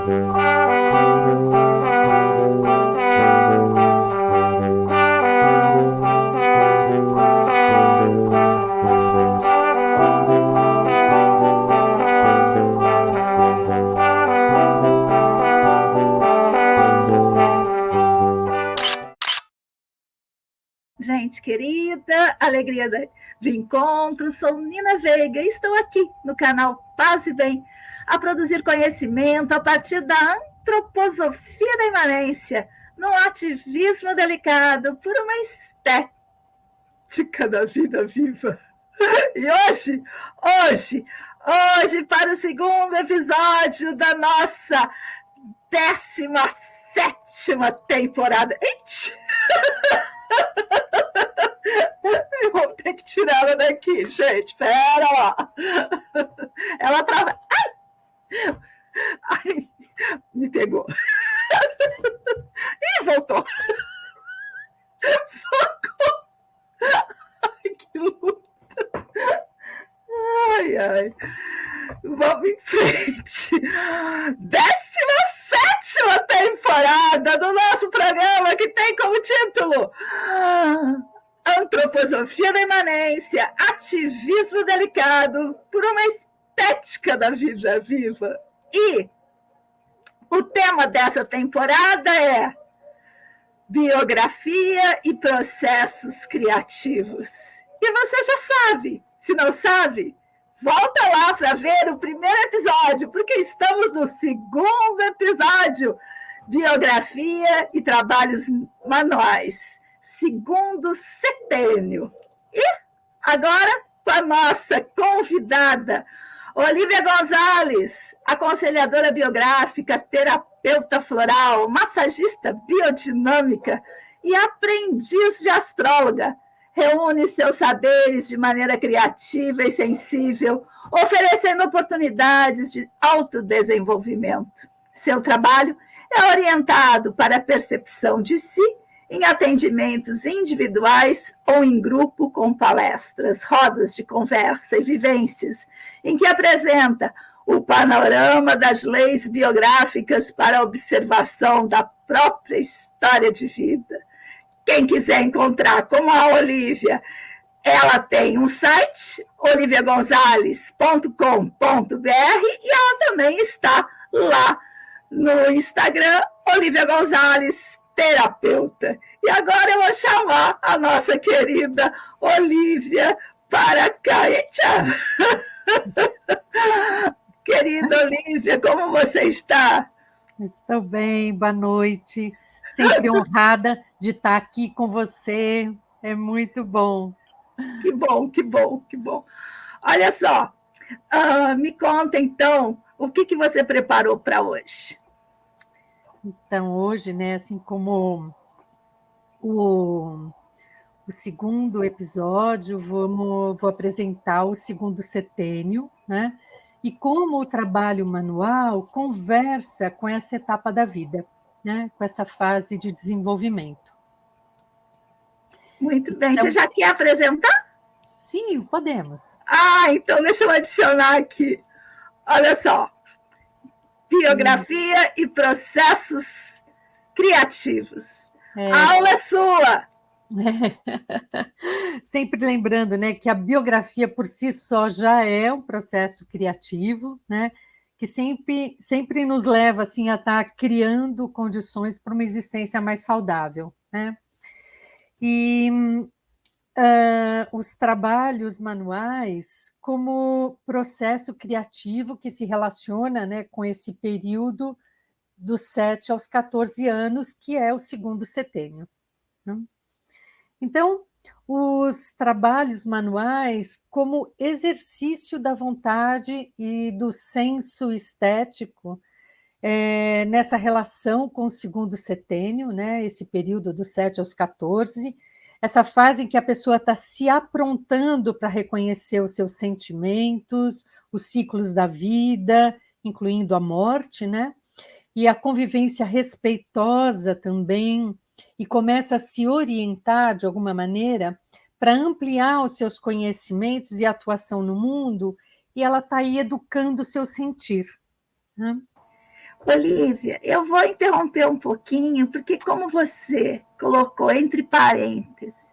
Gente querida, alegria do encontro, sou Nina Veiga e estou aqui no canal Paz e Bem a produzir conhecimento a partir da antroposofia da imanência, num ativismo delicado por uma estética da vida viva. E hoje, para o segundo episódio da nossa 17ª temporada. Eu vou ter que tirar ela daqui, gente. Pera lá. Ela trava. Ai, me pegou. Ih, voltou. Socorro. Ai, que luta. Ai. Vamos em frente. 17ª temporada do nosso programa, que tem como título Antroposofia da imanência, ativismo delicado por uma estética da vida viva. E o tema dessa temporada é biografia e processos criativos. E você já sabe. Se não sabe, volta lá para ver o primeiro episódio, porque estamos no segundo episódio, biografia e trabalhos manuais. Segundo setênio. E agora, com a nossa convidada, Olívia Gonzalez, aconselhadora biográfica, terapeuta floral, massagista biodinâmica e aprendiz de astróloga. Reúne seus saberes de maneira criativa e sensível, oferecendo oportunidades de autodesenvolvimento. Seu trabalho é orientado para a percepção de si em atendimentos individuais ou em grupo com palestras, rodas de conversa e vivências, em que apresenta o panorama das leis biográficas para a observação da própria história de vida. Quem quiser encontrar com a Olívia, ela tem um site, oliviagonzales.com.br, e ela também está lá no Instagram, Olívia Gonzalez Terapeuta. E agora eu vou chamar a nossa querida Olívia para cá. Eita! Querida Olívia, como você está? Estou bem, boa noite. Sempre honrada de estar aqui com você. É muito bom. Que bom. Olha só, me conta então, o que você preparou para hoje? Então, hoje, né, assim como o segundo episódio, vou apresentar o segundo setênio, né? E como o trabalho manual conversa com essa etapa da vida, né? Com essa fase de desenvolvimento. Muito bem. Então, você já quer apresentar? Sim, podemos. Então deixa eu adicionar aqui. Olha só. Biografia e processos criativos. A aula é sua. Sempre lembrando, né, que a biografia por si só já é um processo criativo, né, que sempre nos leva assim, a estar criando condições para uma existência mais saudável, né? E os trabalhos manuais como processo criativo que se relaciona, né, com esse período dos 7 aos 14 anos, que é o segundo setênio, né? Então, os trabalhos manuais como exercício da vontade e do senso estético, nessa relação com o segundo setênio, né, esse período dos 7 aos 14, essa fase em que a pessoa está se aprontando para reconhecer os seus sentimentos, os ciclos da vida, incluindo a morte, né? E a convivência respeitosa também, e começa a se orientar de alguma maneira para ampliar os seus conhecimentos e atuação no mundo, e ela está aí educando o seu sentir, né? Olívia, eu vou interromper um pouquinho, porque como você colocou entre parênteses,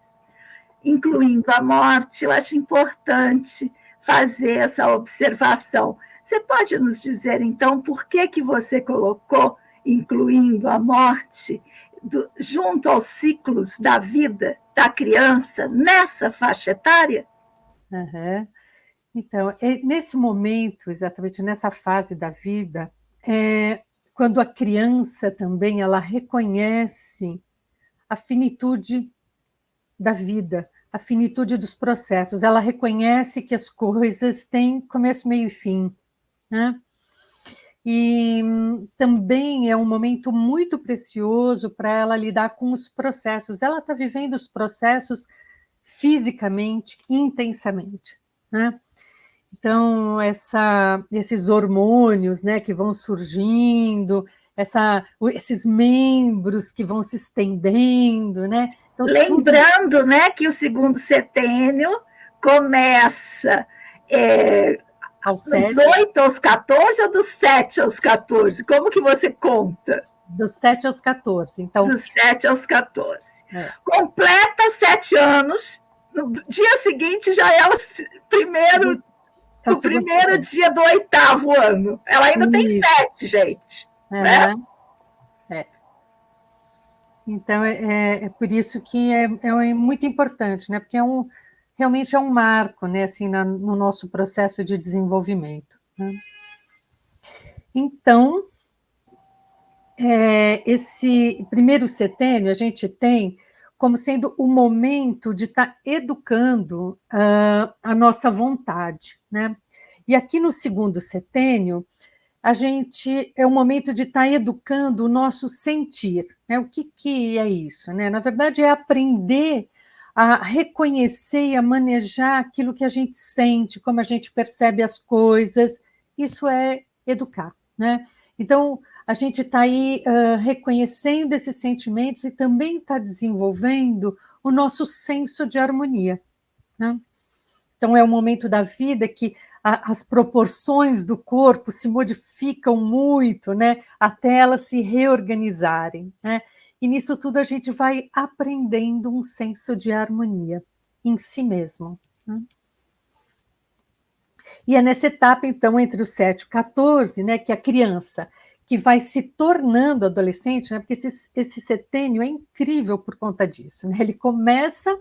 incluindo a morte, eu acho importante fazer essa observação. Você pode nos dizer, então, por que você colocou, incluindo a morte, junto aos ciclos da vida da criança, nessa faixa etária? Uhum. Então, nesse momento, exatamente nessa fase da vida, quando a criança também ela reconhece a finitude da vida, a finitude dos processos, ela reconhece que as coisas têm começo, meio e fim, né? E também é um momento muito precioso para ela lidar com os processos. Ela está vivendo os processos fisicamente, intensamente, né? Então, esses hormônios, né, que vão surgindo, esses membros que vão se estendendo, né? Então, lembrando, né, que o segundo setênio começa dos 8 aos 14 ou dos 7 aos 14? Como que você conta? Dos 7 aos 14. Então, dos 7 aos 14. Completa 7 anos, no dia seguinte já é o primeiro dia do 8º ano. Ela ainda tem 7, gente. Né? Então, é por isso que é muito importante, né? Porque realmente é um marco, né? Assim, no nosso processo de desenvolvimento. Né? Então, esse primeiro setênio a gente tem como sendo o momento de estar educando a nossa vontade, né? E aqui no segundo setênio, a gente é o momento de estar educando o nosso sentir, né? O que é isso, né? Na verdade, é aprender a reconhecer e a manejar aquilo que a gente sente, como a gente percebe as coisas. Isso é educar, né? Então, a gente está aí reconhecendo esses sentimentos e também está desenvolvendo o nosso senso de harmonia, né? Então, é um momento da vida que as proporções do corpo se modificam muito, né? Até elas se reorganizarem, né? E nisso tudo a gente vai aprendendo um senso de harmonia em si mesmo, né? E é nessa etapa, então, entre os 7 e 14, né, que a criança que vai se tornando adolescente, né, porque esse setênio é incrível por conta disso, né? Ele começa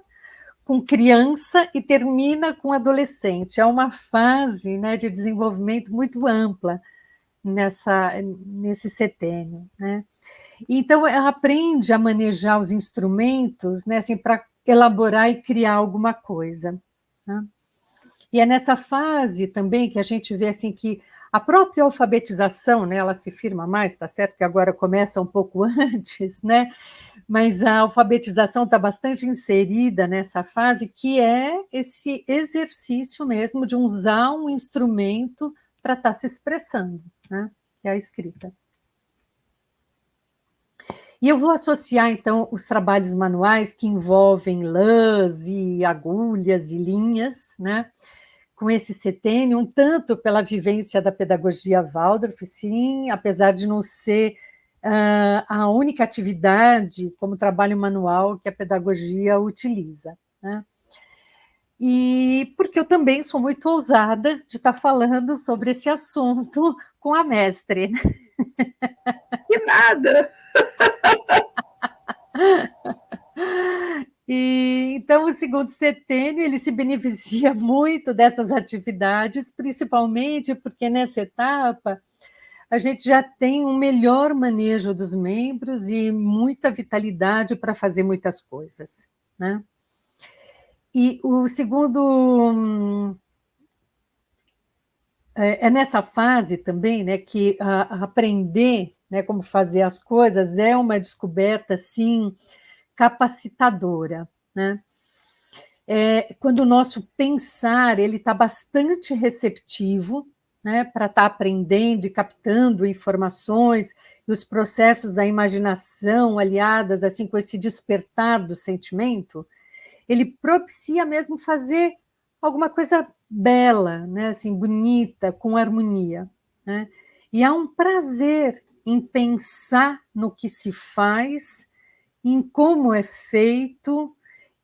com criança e termina com adolescente. É uma fase, né, de desenvolvimento muito ampla nesse setênio, né? Então, ela aprende a manejar os instrumentos, né, assim, para elaborar e criar alguma coisa, né? E é nessa fase também que a gente vê assim que a própria alfabetização, né, ela se firma mais, tá certo que agora começa um pouco antes, né? Mas a alfabetização está bastante inserida nessa fase, que é esse exercício mesmo de usar um instrumento para estar se expressando, né? Que é a escrita. E eu vou associar, então, os trabalhos manuais que envolvem lãs e agulhas e linhas, né? Com esse setênio, um tanto pela vivência da pedagogia Waldorf, sim, apesar de não ser a única atividade como trabalho manual que a pedagogia utiliza, né? E porque eu também sou muito ousada de estar falando sobre esse assunto com a mestre. Que nada! E, então, o segundo setênio ele se beneficia muito dessas atividades, principalmente porque nessa etapa a gente já tem um melhor manejo dos membros e muita vitalidade para fazer muitas coisas, né? E o segundo é nessa fase também, né, que aprender, né, como fazer as coisas é uma descoberta, sim, capacitadora, né? Quando o nosso pensar ele está bastante receptivo, né, para estar aprendendo e captando informações e os processos da imaginação aliadas assim com esse despertar do sentimento, ele propicia mesmo fazer alguma coisa bela, né, assim bonita, com harmonia, né? E há um prazer em pensar no que se faz, em como é feito,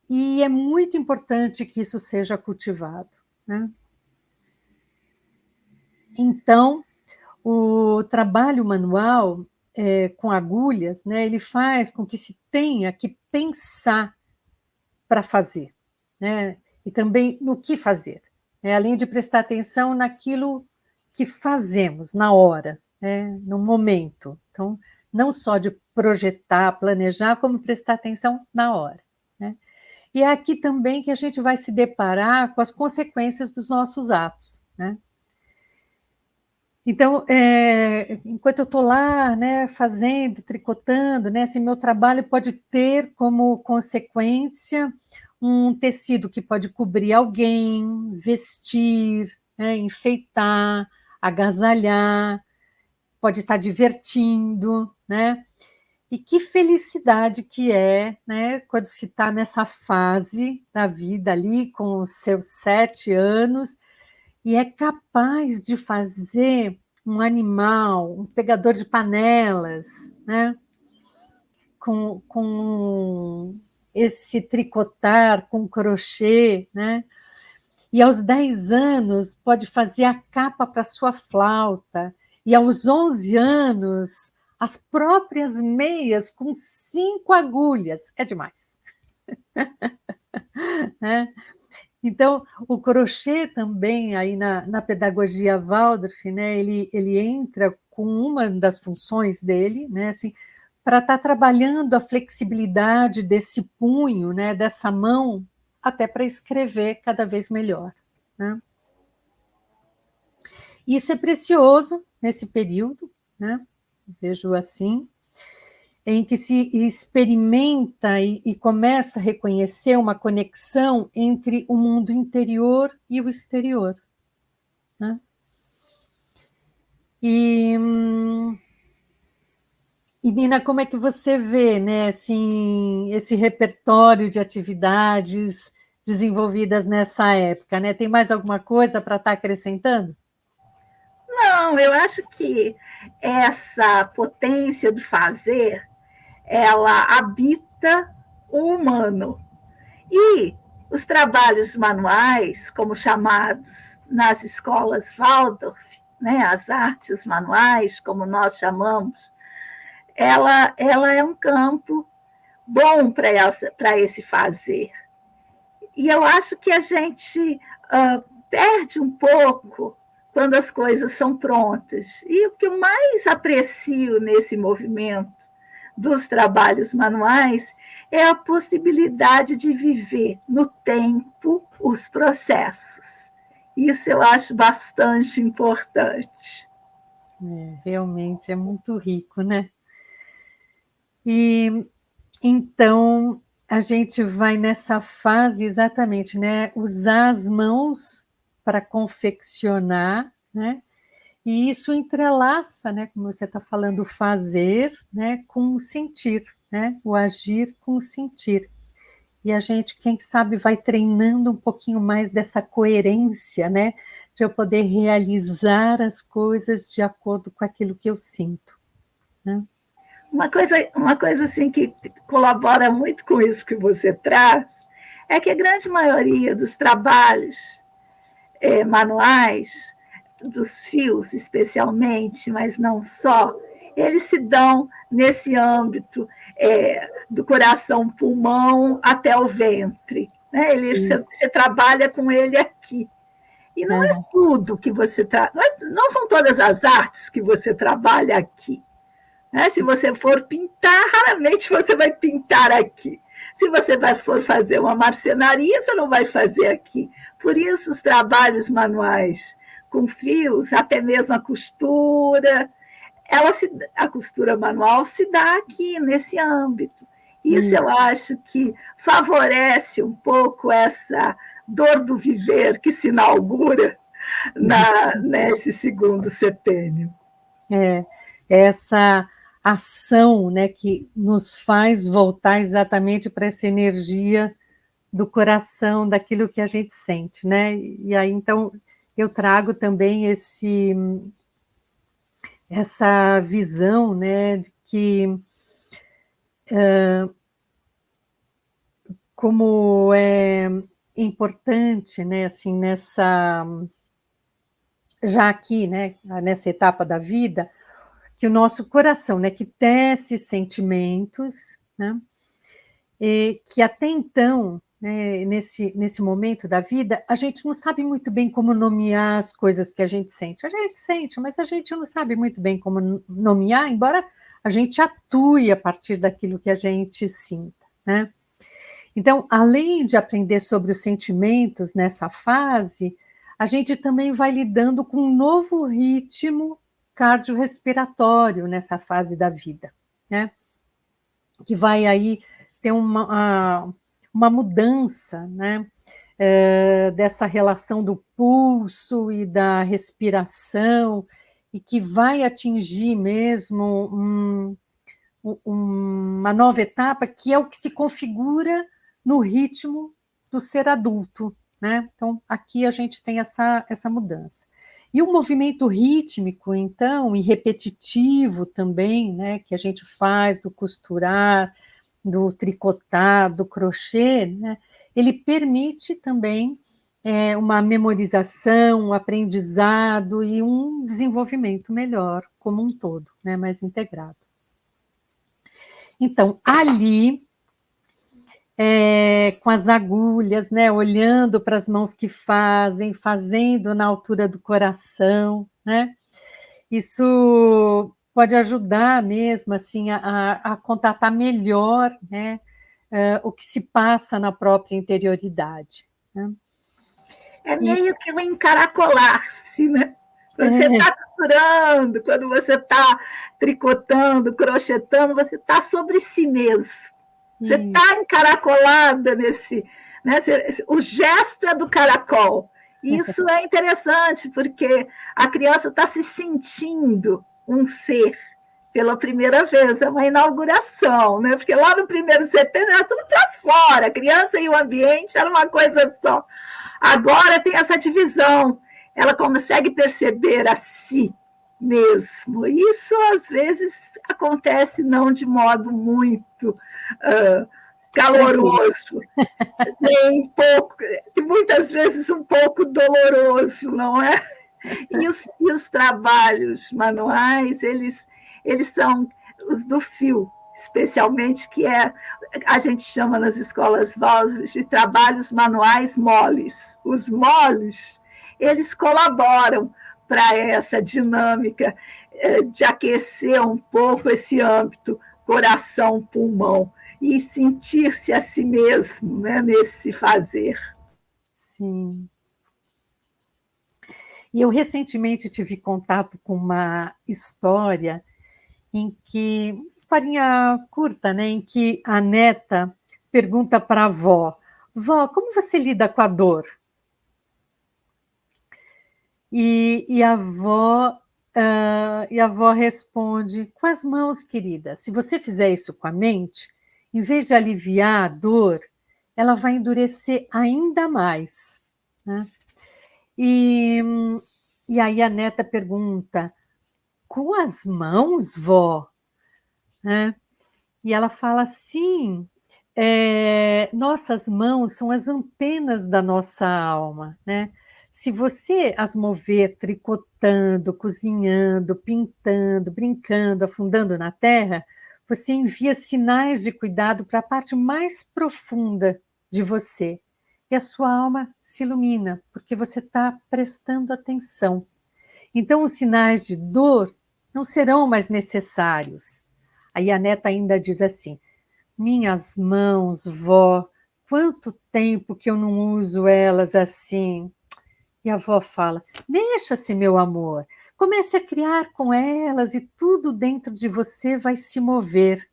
e é muito importante que isso seja cultivado, né? Então, o trabalho manual com agulhas, né, ele faz com que se tenha que pensar para fazer, né? E também no que fazer, né? Além de prestar atenção naquilo que fazemos na hora, né? No momento. Então, não só de projetar, planejar, como prestar atenção na hora, né? E é aqui também que a gente vai se deparar com as consequências dos nossos atos, né? Então, enquanto eu estou lá, né, fazendo, tricotando, né, assim, meu trabalho pode ter como consequência um tecido que pode cobrir alguém, vestir, né, enfeitar, agasalhar, pode estar divertindo, né? E que felicidade que é, né, quando se está nessa fase da vida ali, com os seus 7 anos, e é capaz de fazer um animal, um pegador de panelas, né? Com esse tricotar, com crochê, né? E aos 10 anos pode fazer a capa para sua flauta, e aos 11 anos as próprias meias com 5 agulhas. É demais, né? Então, o crochê também, aí na pedagogia Waldorf, né, ele entra com uma das funções dele, né, assim, para estar trabalhando a flexibilidade desse punho, né, dessa mão, até para escrever cada vez melhor, né? Isso é precioso nesse período, né, vejo assim, em que se experimenta e começa a reconhecer uma conexão entre o mundo interior e o exterior, né? E, Nina, como é que você vê, né, assim, esse repertório de atividades desenvolvidas nessa época, né? Tem mais alguma coisa para estar acrescentando? Não, eu acho que essa potência do fazer, ela habita o humano. E os trabalhos manuais, como chamados nas escolas Waldorf, né, as artes manuais, como nós chamamos, ela é um campo bom para esse fazer. E eu acho que a gente perde um pouco quando as coisas são prontas. E o que eu mais aprecio nesse movimento dos trabalhos manuais é a possibilidade de viver no tempo os processos. Isso eu acho bastante importante. Realmente é muito rico, né? E então a gente vai nessa fase exatamente, né? Usar as mãos para confeccionar, né? E isso entrelaça, né, como você está falando, o fazer, né, com o sentir, né, o agir com o sentir. E a gente, quem sabe, vai treinando um pouquinho mais dessa coerência, né, de eu poder realizar as coisas de acordo com aquilo que eu sinto, né? Uma coisa assim que colabora muito com isso que você traz é que a grande maioria dos trabalhos manuais, dos fios especialmente, mas não só, eles se dão nesse âmbito do coração-pulmão até o ventre. Né? Você trabalha com ele aqui. E não é tudo que você não são todas as artes que você trabalha aqui. Né? Se você for pintar, raramente você vai pintar aqui. Se você for fazer uma marcenaria, você não vai fazer aqui. Por isso, os trabalhos manuais com fios, até mesmo a costura, a costura manual se dá aqui, nesse âmbito. Isso eu acho que favorece um pouco essa dor do viver que se inaugura nesse segundo setênio. Essa ação, né, que nos faz voltar exatamente para essa energia do coração, daquilo que a gente sente, né? E aí, então, eu trago também essa visão, né, de que como é importante, né, assim, já aqui, né, nessa etapa da vida, que o nosso coração, né, que tece sentimentos, né, e que até então, né, nesse momento da vida, a gente não sabe muito bem como nomear as coisas que a gente sente. A gente sente, mas a gente não sabe muito bem como nomear, embora a gente atue a partir daquilo que a gente sinta, né? Então, além de aprender sobre os sentimentos nessa fase, a gente também vai lidando com um novo ritmo cardiorrespiratório nessa fase da vida, né? Que vai aí ter uma mudança, né? Dessa relação do pulso e da respiração, e que vai atingir mesmo uma nova etapa, que é o que se configura no ritmo do ser adulto, né? Então, aqui a gente tem essa mudança. E o movimento rítmico, então, e repetitivo também, né, que a gente faz do costurar, do tricotar, do crochê, né, ele permite também uma memorização, um aprendizado e um desenvolvimento melhor como um todo, né, mais integrado. Então, ali, com as agulhas, né, olhando para as mãos que fazem, fazendo na altura do coração, né, isso pode ajudar mesmo assim, a contatar melhor, né, o que se passa na própria interioridade, né? É meio que um encaracolar-se, né? Quando você está costurando, quando você está tricotando, crochetando, você está sobre si mesmo. Você está encaracolada nesse. Né? O gesto é do caracol. Isso é interessante, porque a criança está se sentindo um ser pela primeira vez, é uma inauguração, né? Porque lá no primeiro setembro era tudo para fora, a criança e o ambiente era uma coisa só. Agora tem essa divisão, ela consegue perceber a si mesmo. Isso às vezes acontece não de modo muito caloroso, nem pouco, e muitas vezes um pouco doloroso, não é? E os trabalhos manuais, eles são os do fio, especialmente, que a gente chama nas escolas de trabalhos manuais moles. Os moles, eles colaboram para essa dinâmica de aquecer um pouco esse âmbito coração-pulmão e sentir-se a si mesmo, né, nesse fazer. Sim. E eu recentemente tive contato com uma história historinha curta, né, em que a neta pergunta para a avó: vó, como você lida com a dor? E a avó responde: com as mãos, querida. Se você fizer isso com a mente, em vez de aliviar a dor, ela vai endurecer ainda mais, né? E, e aí a neta pergunta: com as mãos, vó? Né? E ela fala assim: nossas mãos são as antenas da nossa alma, né? Se você as mover tricotando, cozinhando, pintando, brincando, afundando na terra, você envia sinais de cuidado para a parte mais profunda de você. E a sua alma se ilumina, porque você está prestando atenção. Então, os sinais de dor não serão mais necessários. Aí a neta ainda diz assim: minhas mãos, vó, quanto tempo que eu não uso elas assim? E a avó fala: mexa-se, meu amor, comece a criar com elas e tudo dentro de você vai se mover.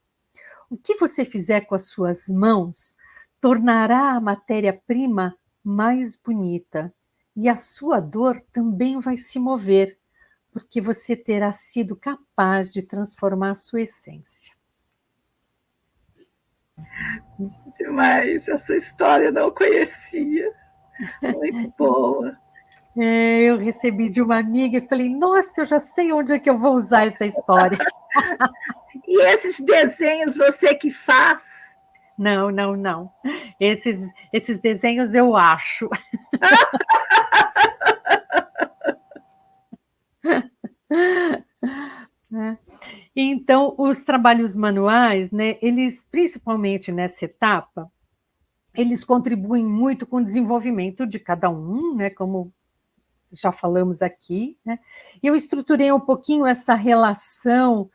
O que você fizer com as suas mãos tornará a matéria-prima mais bonita. E a sua dor também vai se mover, porque você terá sido capaz de transformar a sua essência. Demais, essa história eu não conhecia. Muito boa. Eu recebi de uma amiga e falei, nossa, eu já sei onde é que eu vou usar essa história. E esses desenhos você que faz? Não, não, não. Esses desenhos eu acho. Então, os trabalhos manuais, né, eles, principalmente nessa etapa, eles contribuem muito com o desenvolvimento de cada um, né, como já falamos aqui, né? E eu estruturei um pouquinho essa relação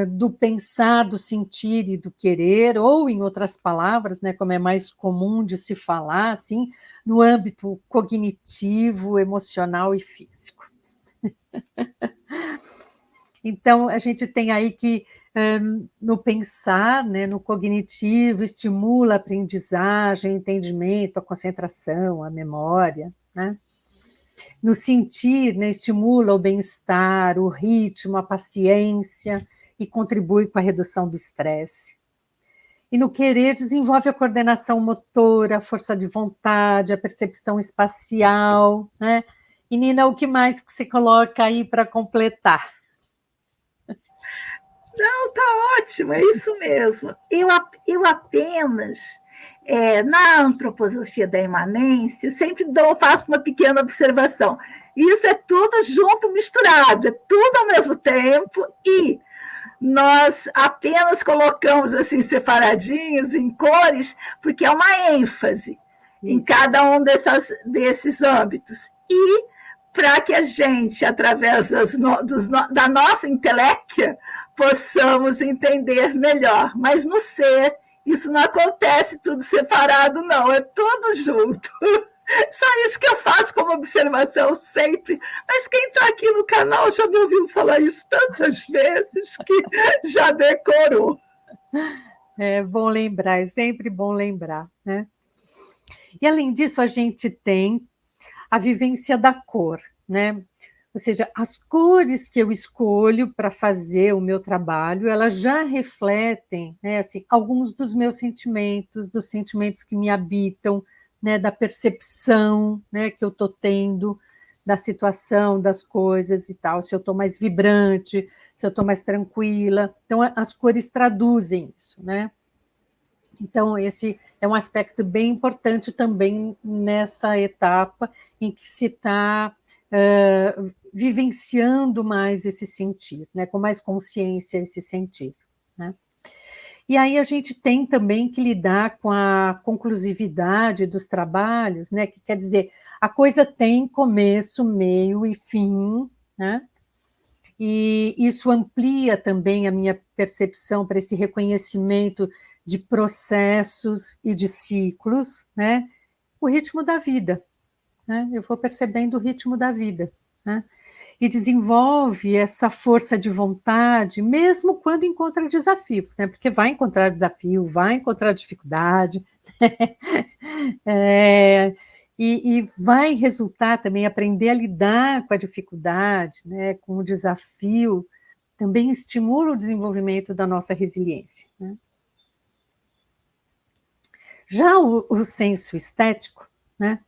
do pensar, do sentir e do querer, ou, em outras palavras, né, como é mais comum de se falar, assim, no âmbito cognitivo, emocional e físico. Então, a gente tem aí que, no pensar, né, no cognitivo, estimula a aprendizagem, o entendimento, a concentração, a memória, né? No sentir, né, estimula o bem-estar, o ritmo, a paciência e contribui com a redução do estresse. E no querer, desenvolve a coordenação motora, a força de vontade, a percepção espacial, né? E, Nina, o que mais que você coloca aí para completar? Não, tá ótimo, é isso mesmo. Eu apenas, na antroposofia da imanência, sempre faço uma pequena observação. Isso é tudo junto, misturado, é tudo ao mesmo tempo, e nós apenas colocamos assim separadinhos em cores, porque é uma ênfase em cada um desses âmbitos. E para que a gente, através da nossa inteléquia, possamos entender melhor. Mas no ser, isso não acontece tudo separado, não, é tudo junto. Só isso que eu faço como observação sempre. Mas quem está aqui no canal já me ouviu falar isso tantas vezes que já decorou. É bom lembrar, é sempre bom lembrar, né? E, além disso, a gente tem a vivência da cor, né? Ou seja, as cores que eu escolho para fazer o meu trabalho, elas já refletem, né, assim, alguns dos meus sentimentos, dos sentimentos que me habitam, né, da percepção, né, que eu estou tendo da situação, das coisas e tal, se eu estou mais vibrante, se eu estou mais tranquila. Então, as cores traduzem isso, né? Então, esse é um aspecto bem importante também nessa etapa em que se está vivenciando mais esse sentir, né, com mais consciência esse sentir, né? E aí a gente tem também que lidar com a conclusividade dos trabalhos, né, que quer dizer, a coisa tem começo, meio e fim, né? E isso amplia também a minha percepção para esse reconhecimento de processos e de ciclos, né? O ritmo da vida, né? Eu vou percebendo o ritmo da vida, né? E desenvolve essa força de vontade, mesmo quando encontra desafios, né? Porque vai encontrar desafio, vai encontrar dificuldade, e vai resultar também aprender a lidar com a dificuldade, né? Com o desafio, também estimula o desenvolvimento da nossa resiliência, né? Já o senso estético, né?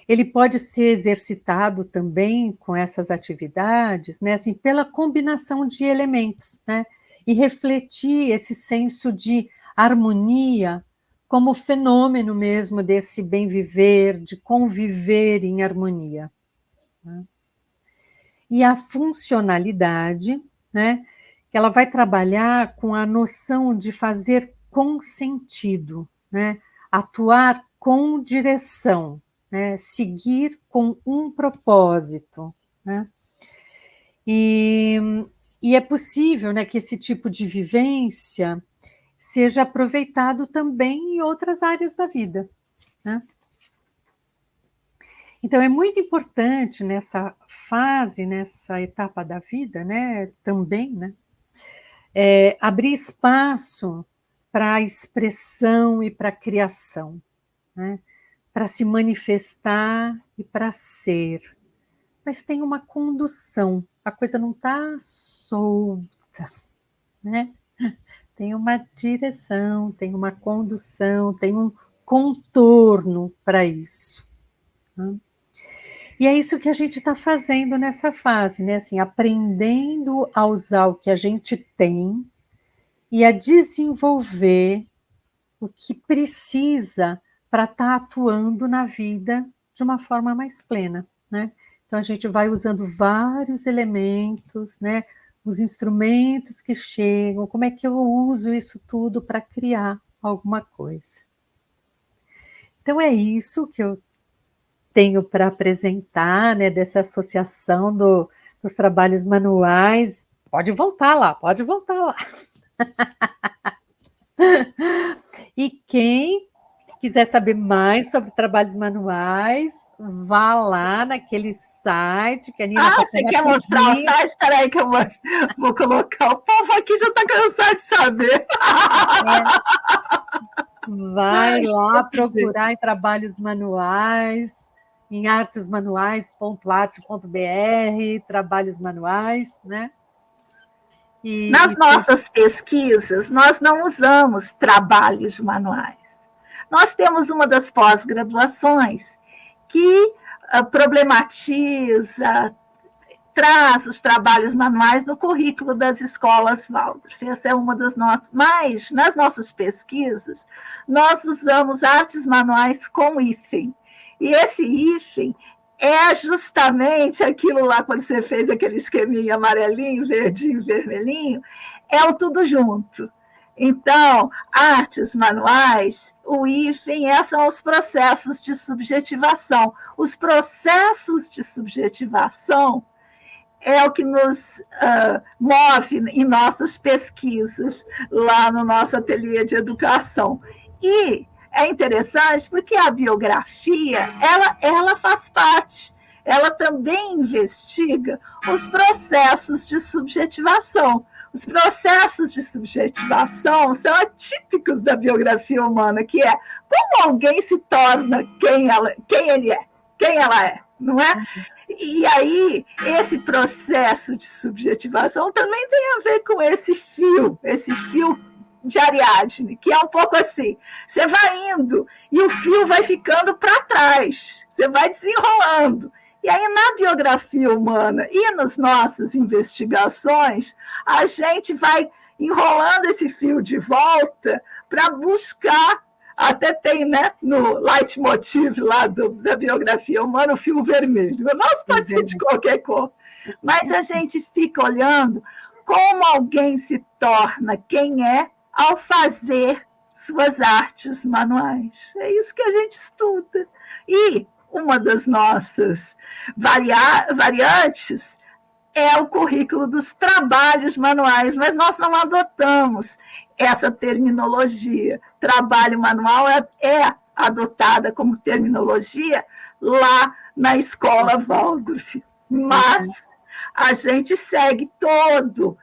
Ele pode ser exercitado também com essas atividades, né, assim, pela combinação de elementos, né, e refletir esse senso de harmonia como fenômeno mesmo desse bem viver, de conviver em harmonia, né? E a funcionalidade, né, que ela vai trabalhar com a noção de fazer com sentido, né, atuar com direção, né, seguir com um propósito, né? E, e é possível, né, que esse tipo de vivência seja aproveitado também em outras áreas da vida, né? Então, é muito importante nessa fase, nessa etapa da vida, né, também, né, abrir espaço para a expressão e para a criação, né, para se manifestar e para ser. Mas tem uma condução, a coisa não está solta, né? Tem uma direção, tem uma condução, tem um contorno para isso, né? E é isso que a gente está fazendo nessa fase, né? Assim, aprendendo a usar o que a gente tem e a desenvolver o que precisa para estar atuando na vida de uma forma mais plena, né? Então a gente vai usando vários elementos, né? Os instrumentos que chegam, como é que eu uso isso tudo para criar alguma coisa. Então é isso que eu tenho para apresentar, né, dessa associação dos trabalhos manuais. Pode voltar lá, pode voltar lá. E quem quiser saber mais sobre trabalhos manuais, vá lá naquele site que a Nina passou você quer mostrar o site? Espera aí que eu vou colocar. O povo aqui já está cansado de saber. Vai lá procurar em trabalhos manuais, em artesmanuais.arte.br, trabalhos manuais, né? Nas nossas pesquisas, nós não usamos trabalhos manuais. Nós temos uma das pós-graduações que problematiza, traz os trabalhos manuais no currículo das escolas Waldorf. Essa é uma das nossas. Mas, nas nossas pesquisas, nós usamos artes manuais com hífen. E esse hífen é justamente aquilo lá, quando você fez aquele esqueminha amarelinho, verdinho, vermelhinho, é o tudo junto. Então, artes manuais, o hífen, são os processos de subjetivação. Os processos de subjetivação é o que nos move em nossas pesquisas lá no nosso ateliê de educação. E é interessante porque a biografia, ela faz parte, ela também investiga os processos de subjetivação. Os processos de subjetivação são atípicos da biografia humana, que é como alguém se torna quem ele é, quem ela é, não é? E aí, esse processo de subjetivação também tem a ver com esse fio de Ariadne, que é um pouco assim, você vai indo e o fio vai ficando para trás, você vai desenrolando. E aí, na biografia humana e nas nossas investigações, a gente vai enrolando esse fio de volta para buscar, até tem, né, no leitmotiv lá da biografia humana, o fio vermelho. O nosso pode ser de qualquer cor, mas a gente fica olhando como alguém se torna quem é ao fazer suas artes manuais. É isso que a gente estuda. E uma das nossas variantes é o currículo dos trabalhos manuais, mas nós não adotamos essa terminologia. Trabalho manual é adotada como terminologia lá na escola Waldorf, mas a gente segue todo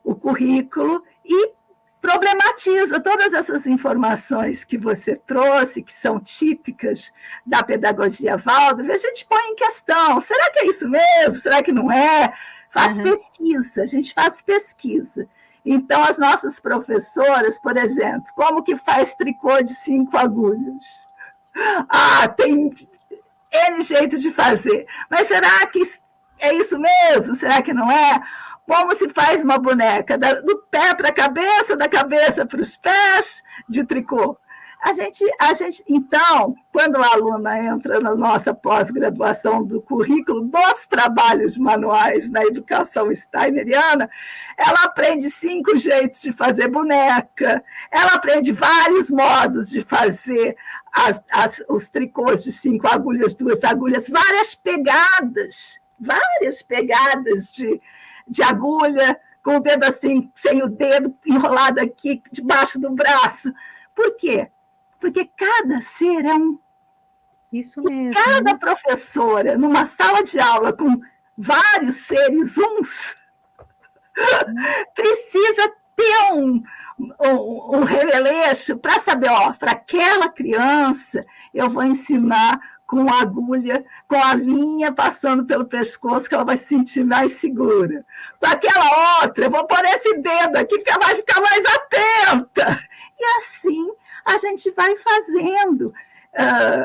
o currículo e problematiza todas essas informações que você trouxe, que são típicas da pedagogia Waldorf, a gente põe em questão, será que é isso mesmo? Será que não é? Faz pesquisa, a gente faz pesquisa. Então, as nossas professoras, por exemplo, como que faz tricô de 5 agulhas? Tem N jeito de fazer, mas será que é isso mesmo? Será que não é? Como se faz uma boneca? Do pé para a cabeça, da cabeça para os pés, de tricô. Então, quando a aluna entra na nossa pós-graduação do currículo dos trabalhos manuais na educação steineriana, ela aprende 5 jeitos de fazer boneca, ela aprende vários modos de fazer os tricôs de 5 agulhas, 2 agulhas, várias pegadas de agulha, com o dedo assim, sem o dedo, enrolado aqui debaixo do braço. Por quê? Porque cada ser é um. Isso mesmo. Cada professora, numa sala de aula com vários seres uns, precisa ter um remeleixo para saber, para aquela criança eu vou ensinar com a agulha, com a linha passando pelo pescoço, que ela vai se sentir mais segura. Para aquela outra, eu vou pôr esse dedo aqui, porque ela vai ficar mais atenta. E assim a gente vai fazendo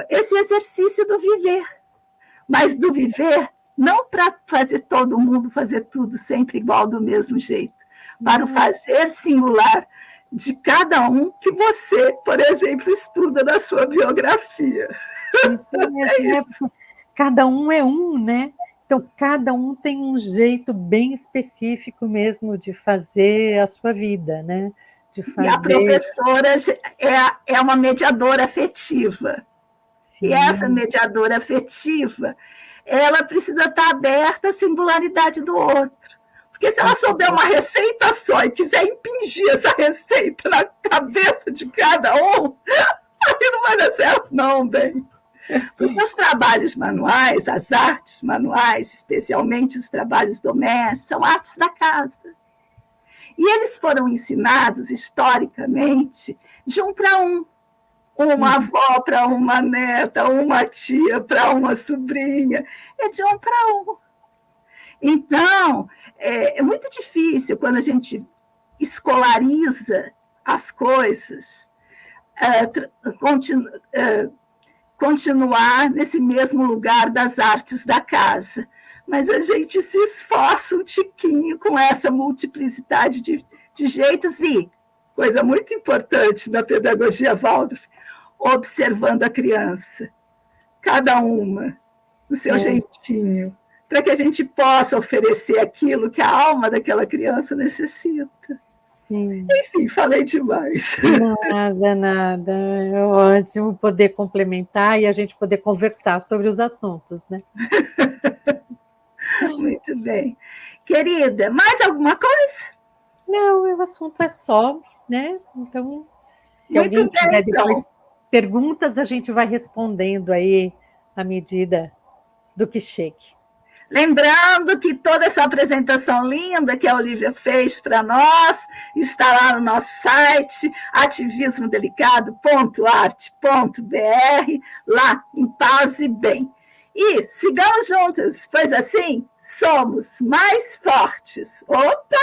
esse exercício do viver. mas do viver, não para fazer todo mundo fazer tudo sempre igual, do mesmo jeito, para o fazer singular de cada um que você, por exemplo, estuda na sua biografia. Isso mesmo, né? Cada um é um, né? Então, cada um tem um jeito bem específico mesmo de fazer a sua vida, né? De fazer... E a professora é uma mediadora afetiva. Sim. E essa mediadora afetiva, ela precisa estar aberta à singularidade do outro. Porque se ela souber uma receita só e quiser impingir essa receita na cabeça de cada um, aí não vai dar certo, não, bem. Porque os trabalhos manuais, as artes manuais, especialmente os trabalhos domésticos, são artes da casa. E eles foram ensinados, historicamente, de um para um. Uma avó para uma neta, uma tia para uma sobrinha. É de um para um. Então, é muito difícil quando a gente escolariza as coisas, continuar nesse mesmo lugar das artes da casa. Mas a gente se esforça um tiquinho com essa multiplicidade de jeitos e, coisa muito importante na pedagogia Waldorf, observando a criança, cada uma no seu jeitinho, para que a gente possa oferecer aquilo que a alma daquela criança necessita. Sim. Enfim, falei demais. Nada. É ótimo poder complementar e a gente poder conversar sobre os assuntos, né? Muito bem. Querida, mais alguma coisa? Não, o assunto é só, né? Então, se alguém tiver depois perguntas, a gente vai respondendo aí à medida do que chegue. Lembrando que toda essa apresentação linda que a Olivia fez para nós está lá no nosso site, ativismodelicado.arte.br, lá em Paz e Bem. E sigamos juntas, pois assim somos mais fortes. Opa!